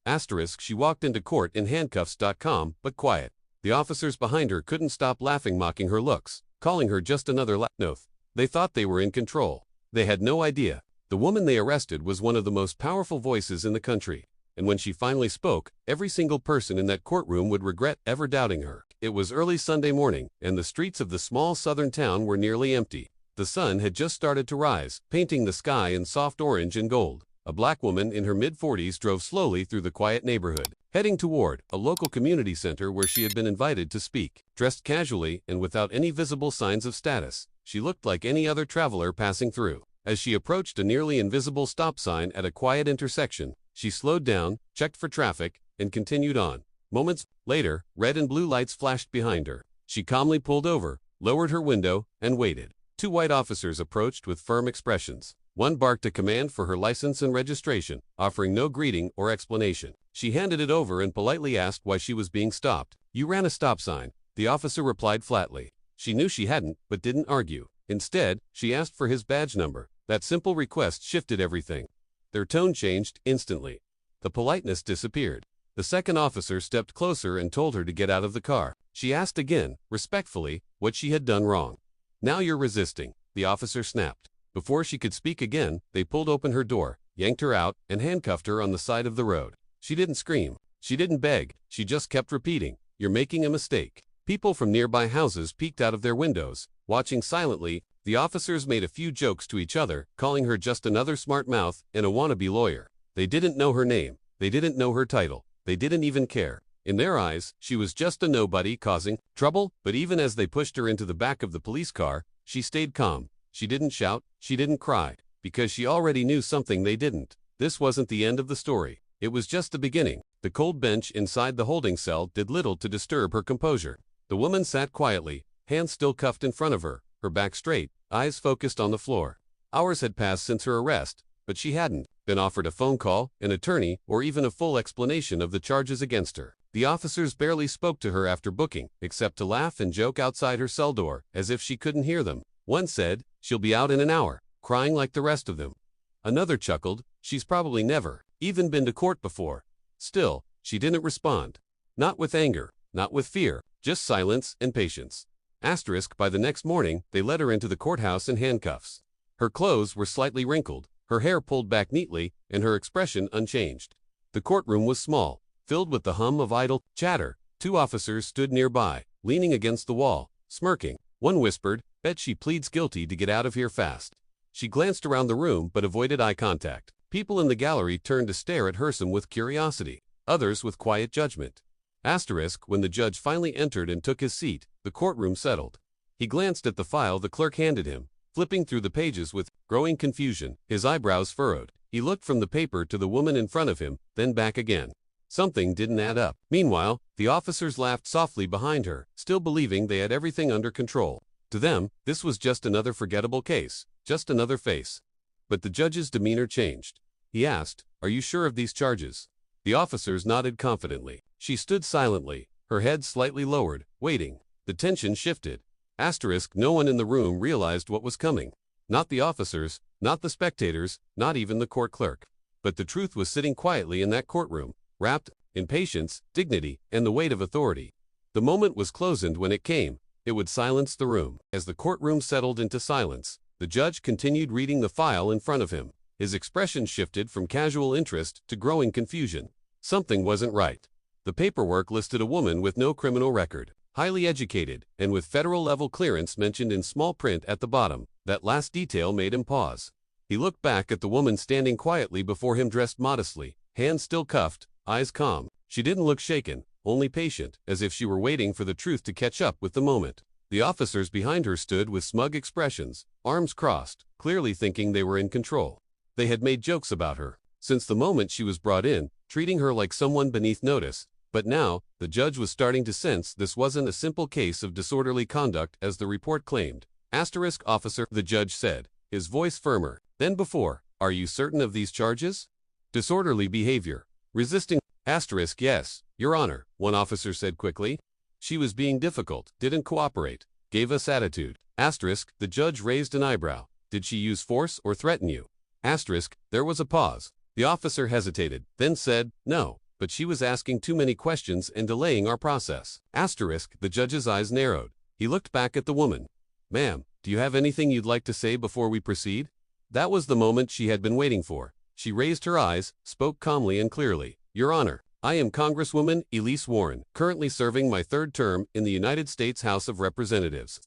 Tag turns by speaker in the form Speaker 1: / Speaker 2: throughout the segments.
Speaker 1: Asterisk, she walked into court in handcuffs.com, but quiet. The officers behind her couldn't stop laughing, mocking her looks, calling her just another lapnoth. They thought they were in control. They had no idea. The woman they arrested was one of the most powerful voices in the country. And when she finally spoke, every single person in that courtroom would regret ever doubting her. It was early Sunday morning, and the streets of the small southern town were nearly empty. The sun had just started to rise, painting the sky in soft orange and gold. A black woman in her mid-40s drove slowly through the quiet neighborhood, heading toward a local community center where she had been invited to speak. Dressed casually and without any visible signs of status, she looked like any other traveler passing through. As she approached a nearly invisible stop sign at a quiet intersection, she slowed down, checked for traffic, and continued on. Moments later, red and blue lights flashed behind her. She calmly pulled over, lowered her window, and waited. Two white officers approached with firm expressions. One barked a command for her license and registration, offering no greeting or explanation. She handed it over and politely asked why she was being stopped. "You ran a stop sign," the officer replied flatly. She knew she hadn't, but didn't argue. Instead, she asked for his badge number. That simple request shifted everything. Their tone changed instantly. The politeness disappeared. The second officer stepped closer and told her to get out of the car. She asked again, respectfully, what she had done wrong. "Now you're resisting," the officer snapped. Before she could speak again, they pulled open her door, yanked her out, and handcuffed her on the side of the road. She didn't scream. She didn't beg. She just kept repeating, "You're making a mistake." People from nearby houses peeked out of their windows, watching silently. The officers made a few jokes to each other, calling her just another smart mouth and a wannabe lawyer. They didn't know her name. They didn't know her title. They didn't even care. In their eyes, she was just a nobody causing trouble. But even as they pushed her into the back of the police car, she stayed calm. She didn't shout, she didn't cry, because she already knew something they didn't. This wasn't the end of the story. It was just the beginning. The cold bench inside the holding cell did little to disturb her composure. The woman sat quietly, hands still cuffed in front of her, her back straight, eyes focused on the floor. Hours had passed since her arrest, but she hadn't been offered a phone call, an attorney, or even a full explanation of the charges against her. The officers barely spoke to her after booking, except to laugh and joke outside her cell door, as if she couldn't hear them. One said, "She'll be out in an hour, crying like the rest of them." Another chuckled, "She's probably never even been to court before." Still, she didn't respond. Not with anger, not with fear, just silence and patience. Asterisk, by the next morning, they led her into the courthouse in handcuffs. Her clothes were slightly wrinkled, her hair pulled back neatly, and her expression unchanged. The courtroom was small, filled with the hum of idle chatter. Two officers stood nearby, leaning against the wall, smirking. One whispered, "Bet she pleads guilty to get out of here fast." She glanced around the room but avoided eye contact. People in the gallery turned to stare at her, some with curiosity, others with quiet judgment. Asterisk, when the judge finally entered and took his seat, the courtroom settled. He glanced at the file the clerk handed him, flipping through the pages with growing confusion, his eyebrows furrowed. He looked from the paper to the woman in front of him, then back again. Something didn't add up. Meanwhile, the officers laughed softly behind her, still believing they had everything under control. To them, this was just another forgettable case, just another face. But the judge's demeanor changed. He asked, "Are you sure of these charges?" The officers nodded confidently. She stood silently, her head slightly lowered, waiting. The tension shifted. Asterisk, no one in the room realized what was coming. Not the officers, not the spectators, not even the court clerk. But the truth was sitting quietly in that courtroom, wrapped in patience, dignity, and the weight of authority. The moment was closed when it came. It would silence the room. As the courtroom settled into silence, the judge continued reading the file in front of him. His expression shifted from casual interest to growing confusion. Something wasn't right. The paperwork listed a woman with no criminal record, highly educated, and with federal-level clearance mentioned in small print at the bottom. That last detail made him pause. He looked back at the woman standing quietly before him, dressed modestly, hands still cuffed, eyes calm. She didn't look shaken, only patient, as if she were waiting for the truth to catch up with the moment. The officers behind her stood with smug expressions, arms crossed, clearly thinking they were in control. They had made jokes about her since the moment she was brought in, treating her like someone beneath notice. But now, the judge was starting to sense this wasn't a simple case of disorderly conduct as the report claimed. Asterisk, "Officer," the judge said, his voice firmer than before, "are you certain of these charges?" "Disorderly behavior. Resisting." Asterisk, "Yes, Your Honor," one officer said quickly. "She was being difficult, didn't cooperate, gave us attitude." Asterisk, the judge raised an eyebrow. "Did she use force or threaten you?" Asterisk, there was a pause. The officer hesitated, then said, "No, but she was asking too many questions and delaying our process. Asterisk, the judge's eyes narrowed. He looked back at the woman. Ma'am, do you have anything you'd like to say before we proceed? That was the moment she had been waiting for. She raised her eyes, spoke calmly and clearly. Your Honor, I am Congresswoman Elise Warren, currently serving my third term in the United States House of Representatives.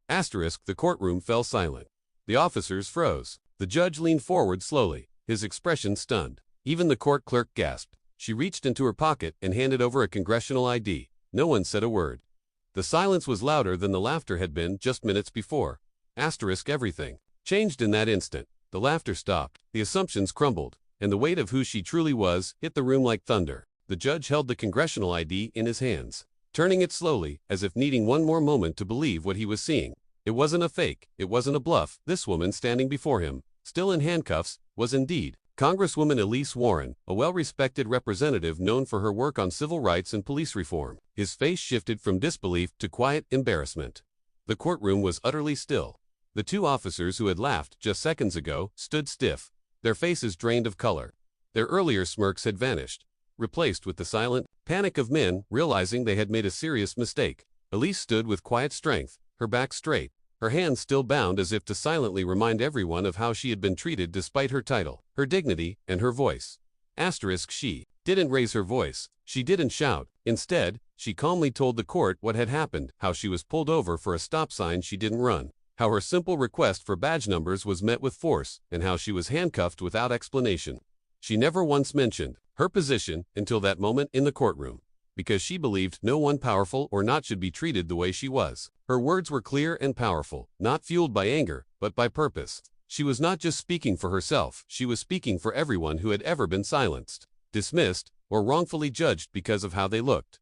Speaker 1: Asterisk, the courtroom fell silent. The officers froze. The judge leaned forward slowly, his expression stunned. Even the court clerk gasped. She reached into her pocket and handed over a congressional ID. No one said a word. The silence was louder than the laughter had been just minutes before. Asterisk, everything changed in that instant. The laughter stopped, the assumptions crumbled, and the weight of who she truly was hit the room like thunder. The judge held the congressional ID in his hands, turning it slowly, as if needing one more moment to believe what he was seeing. It wasn't a fake, it wasn't a bluff. This woman standing before him, still in handcuffs, was indeed Congresswoman Elise Warren, a well-respected representative known for her work on civil rights and police reform. His face shifted from disbelief to quiet embarrassment. The courtroom was utterly still. The two officers who had laughed just seconds ago stood stiff, their faces drained of color. Their earlier smirks had vanished, replaced with the silent panic of men realizing they had made a serious mistake. Elise stood with quiet strength, her back straight, her hands still bound as if to silently remind everyone of how she had been treated despite her title, her dignity, and her voice. Asterisk, she didn't raise her voice. She didn't shout. Instead, she calmly told the court what had happened, how she was pulled over for a stop sign she didn't run, how her simple request for badge numbers was met with force, and how she was handcuffed without explanation. She never once mentioned her position until that moment in the courtroom, because she believed no one powerful or not should be treated the way she was. Her words were clear and powerful, not fueled by anger, but by purpose. She was not just speaking for herself, she was speaking for everyone who had ever been silenced, dismissed, or wrongfully judged because of how they looked.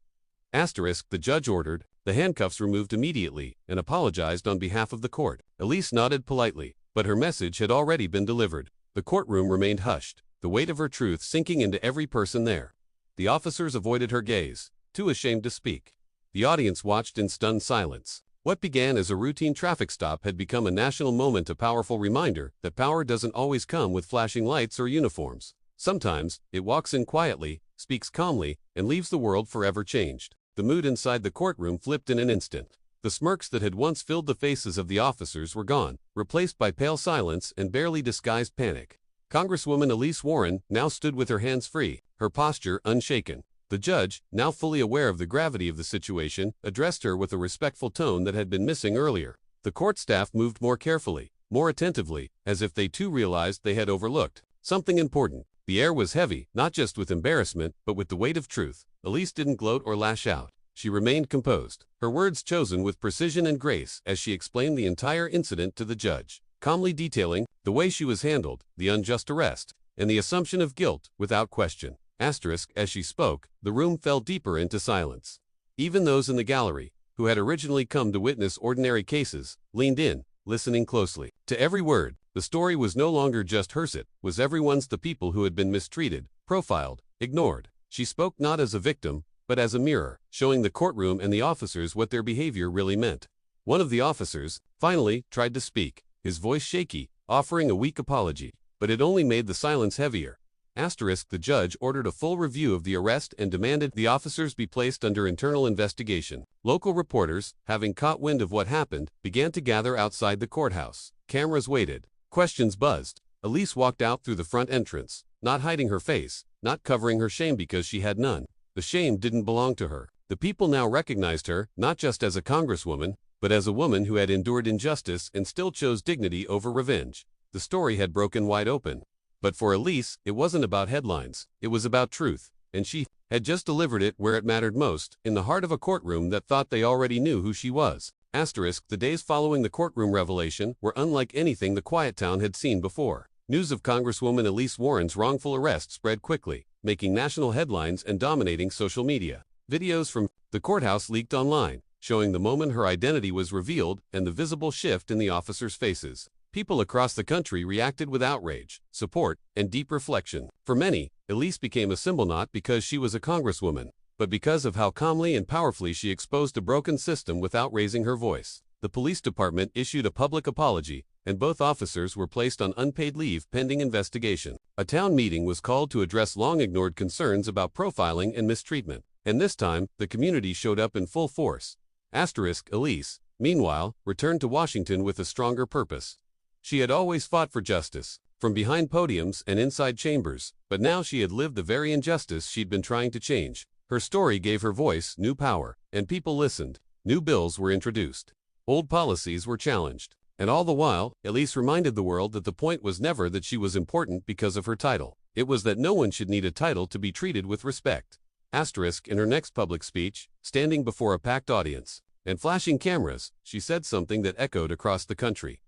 Speaker 1: Asterisk, the judge ordered the handcuffs removed immediately and apologized on behalf of the court. Elise nodded politely, but her message had already been delivered. The courtroom remained hushed, the weight of her truth sinking into every person there. The officers avoided her gaze, too ashamed to speak. The audience watched in stunned silence. What began as a routine traffic stop had become a national moment, a powerful reminder that power doesn't always come with flashing lights or uniforms. Sometimes, it walks in quietly, speaks calmly, and leaves the world forever changed. The mood inside the courtroom flipped in an instant. The smirks that had once filled the faces of the officers were gone, replaced by pale silence and barely disguised panic. Congresswoman Elise Warren now stood with her hands free, her posture unshaken. The judge, now fully aware of the gravity of the situation, addressed her with a respectful tone that had been missing earlier. The court staff moved more carefully, more attentively, as if they too realized they had overlooked something important. The air was heavy, not just with embarrassment, but with the weight of truth. Elise didn't gloat or lash out. She remained composed, her words chosen with precision and grace as she explained the entire incident to the judge, calmly detailing the way she was handled, the unjust arrest, and the assumption of guilt without question. Asterisk, as she spoke, the room fell deeper into silence. Even those in the gallery, who had originally come to witness ordinary cases, leaned in, listening closely. To every word, the story was no longer just hers, it was everyone's. The people who had been mistreated, profiled, ignored. She spoke not as a victim, but as a mirror, showing the courtroom and the officers what their behavior really meant. One of the officers, finally, tried to speak, his voice shaky, offering a weak apology, but it only made the silence heavier. Asterisk, the judge ordered a full review of the arrest and demanded the officers be placed under internal investigation. Local reporters, having caught wind of what happened, began to gather outside the courthouse. Cameras waited. Questions buzzed. Elise walked out through the front entrance, not hiding her face, not covering her shame because she had none. The shame didn't belong to her. The people now recognized her, not just as a congresswoman, but as a woman who had endured injustice and still chose dignity over revenge. The story had broken wide open. But for Elise, it wasn't about headlines. It was about truth, and she had just delivered it where it mattered most, in the heart of a courtroom that thought they already knew who she was. Asterisk, the days following the courtroom revelation were unlike anything the quiet town had seen before. News of Congresswoman Elise Warren's wrongful arrest spread quickly, making national headlines and dominating social media. Videos from the courthouse leaked online, showing the moment her identity was revealed and the visible shift in the officers' faces. People across the country reacted with outrage, support, and deep reflection. For many, Elise became a symbol not because she was a congresswoman, but because of how calmly and powerfully she exposed a broken system without raising her voice. The police department issued a public apology, and both officers were placed on unpaid leave pending investigation. A town meeting was called to address long-ignored concerns about profiling and mistreatment, and this time, the community showed up in full force. Elise, meanwhile, returned to Washington with a stronger purpose. She had always fought for justice, from behind podiums and inside chambers, but now she had lived the very injustice she'd been trying to change. Her story gave her voice new power, and people listened. New bills were introduced. Old policies were challenged. And all the while, Elise reminded the world that the point was never that she was important because of her title. It was that no one should need a title to be treated with respect. In her next public speech, standing before a packed audience and flashing cameras, she said something that echoed across the country.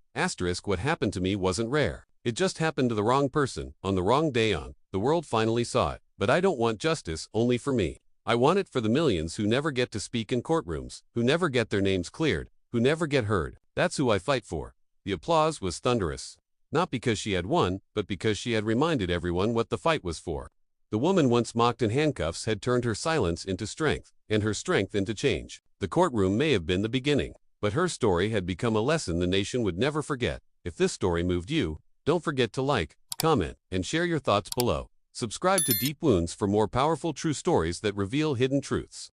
Speaker 1: What happened to me wasn't rare. It just happened to the wrong person, on the wrong day the world finally saw it. But I don't want justice only for me. I want it for the millions who never get to speak in courtrooms, who never get their names cleared, who never get heard. That's who I fight for. The applause was thunderous. Not because she had won, but because she had reminded everyone what the fight was for. The woman once mocked in handcuffs had turned her silence into strength, and her strength into change. The courtroom may have been the beginning, but her story had become a lesson the nation would never forget. If this story moved you, don't forget to like, comment, and share your thoughts below. Subscribe to Deep Wounds for more powerful true stories that reveal hidden truths.